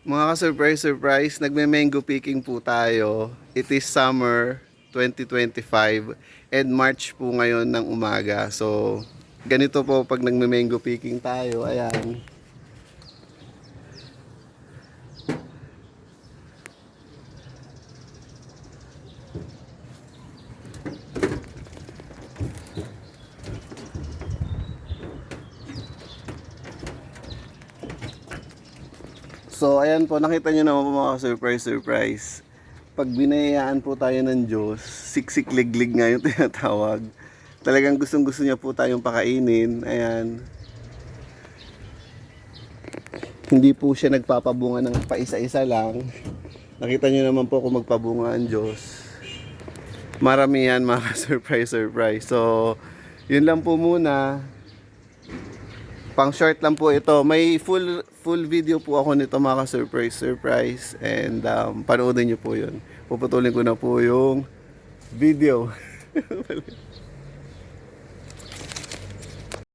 Mga ka-surprise, nagme-mango picking po tayo. It is summer 2025 and March po ngayon ng umaga. So, ganito po pag nagme-mango picking tayo. Ayan. So, ayan po, nakita nyo naman po mga surprise. Pag binayaan po tayo ng Diyos, siksik-liglig nga yung tinatawag. Talagang gustong-gusto niya po tayong pakainin. Ayan. Hindi po siya nagpapabunga ng paisa-isa lang. Nakita nyo naman po kung magpabunga ang Diyos. Maramihan mga surprise. So, yun lang po muna. Pang short lang po ito. May full video po ako nito mga surprise and panoodin niyo po 'yun. Puputulin ko na po yung video.